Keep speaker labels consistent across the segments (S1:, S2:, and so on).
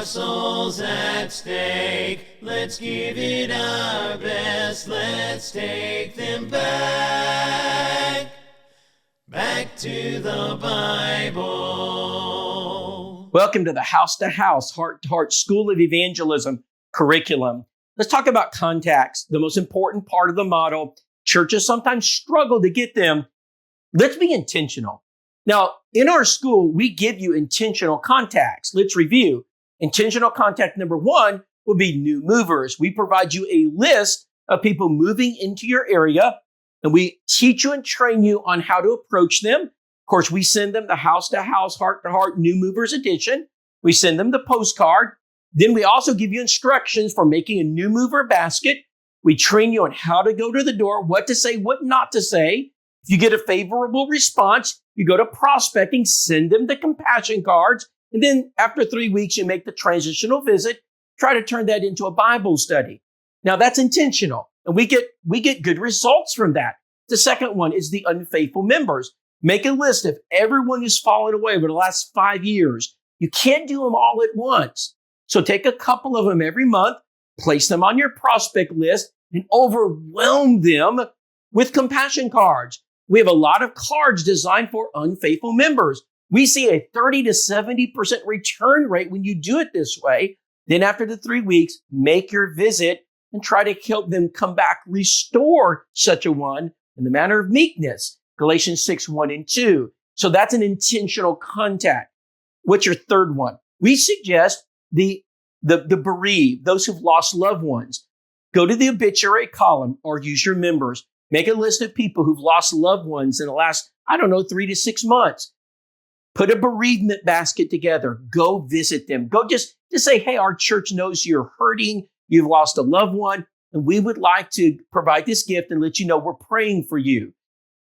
S1: are souls at stake. Let's give it our best. Let's take them back to the Bible.
S2: Welcome to the House to House, Heart to Heart School of Evangelism curriculum. Let's talk about contacts, the most important part of the model. Churches sometimes struggle to get them. Let's be intentional. Now, in our school, we give you intentional contacts. Let's review. Intentional contact number one will be new movers. We provide you a list of people moving into your area, and we teach you and train you on how to approach them. Of course, we send them the House to House, Heart to Heart New Movers Edition. We send them the postcard. Then we also give you instructions for making a new mover basket. We train you on how to go to the door, what to say, what not to say. If you get a favorable response, you go to prospecting, send them the compassion cards. And then after 3 weeks, you make the transitional visit, try to turn that into a Bible study. Now that's intentional, and we get good results from that. The second one is the unfaithful members. Make a list of everyone who's fallen away over the last 5 years. You can't do them all at once. So take a couple of them every month, place them on your prospect list, and overwhelm them with compassion cards. We have a lot of cards designed for unfaithful members. We see a 30 to 70% return rate when you do it this way. Then after the 3 weeks, make your visit and try to help them come back, restore such a one in the manner of meekness. Galatians 6:1-2. So that's an intentional contact. What's your third one? We suggest the bereaved, those who've lost loved ones. Go to the obituary column or use your members. Make a list of people who've lost loved ones in the last, 3 to 6 months. Put a bereavement basket together. Go visit them. Go just say, hey, our church knows you're hurting. You've lost a loved one, and we would like to provide this gift and let you know we're praying for you.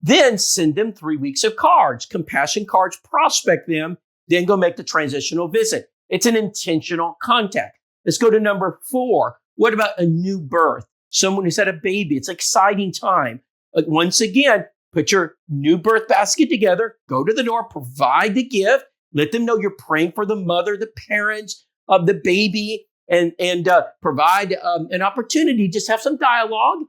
S2: Then send them 3 weeks of cards, compassion cards, prospect them, then go make the transitional visit. It's an intentional contact. Let's go to number 4. What about a new birth? Someone who's had a baby. It's an exciting time. Once again, put your new birth basket together, go to the door, provide the gift, let them know you're praying for the mother, the parents of the baby, and provide an opportunity, just have some dialogue.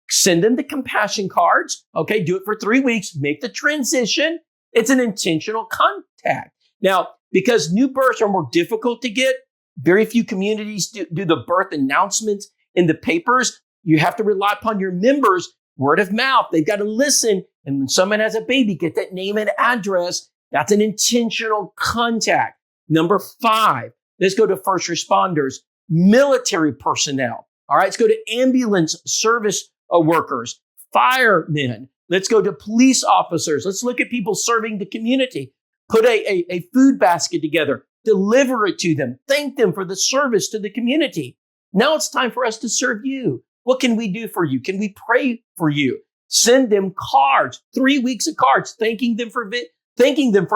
S2: Send them the compassion cards. Okay, do it for 3 weeks, make the transition. It's an intentional contact. Now, because new births are more difficult to get, very few communities do the birth announcements in the papers. You have to rely upon your members, word of mouth. They've got to listen. And when someone has a baby, get that name and address. That's an intentional contact. Number 5, let's go to first responders, military personnel. All right, let's go to ambulance service workers, firemen. Let's go to police officers. Let's look at people serving the community. Put a food basket together, deliver it to them, thank them for the service to the community. Now it's time for us to serve you. What can we do for you? Can we pray for you? Send them cards, 3 weeks of cards, thanking them for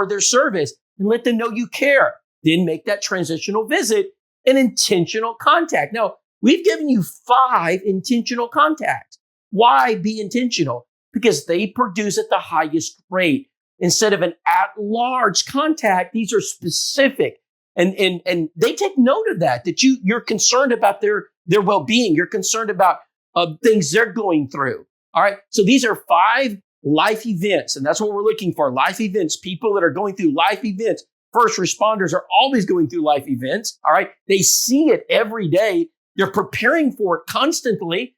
S2: their service, and let them know you care. Then make that transitional visit an intentional contact. Now, we've given you 5 intentional contacts. Why be intentional? Because they produce at the highest rate. Instead of an at-large contact, these are specific. And they take note of that you're concerned about their well-being. You're concerned about things they're going through. All right. So these are 5 life events, and that's what we're looking for. Life events, people that are going through life events. First responders are always going through life events. All right. They see it every day. They're preparing for it constantly.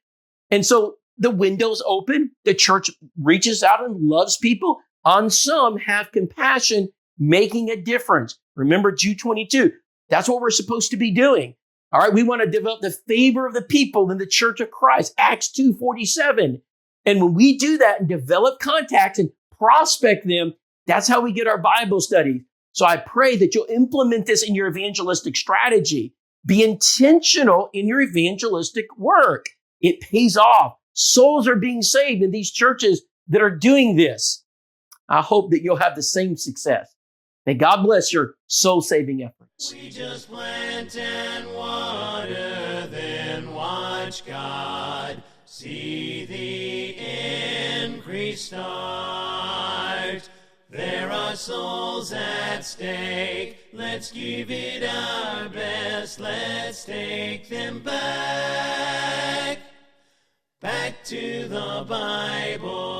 S2: And so the window's open. The church reaches out and loves people. On some, have compassion, making a difference. Remember Jude 22. That's what we're supposed to be doing. All right. We want to develop the favor of the people in the church of Christ. Acts 2:47. And when we do that and develop contacts and prospect them, that's how we get our Bible studies. So I pray that you'll implement this in your evangelistic strategy. Be intentional in your evangelistic work. It pays off. Souls are being saved in these churches that are doing this. I hope that you'll have the same success. May God bless your soul-saving efforts.
S1: We just plant and water, then watch God see the increase start. There are souls at stake. Let's give it our best. let's take them back to the Bible.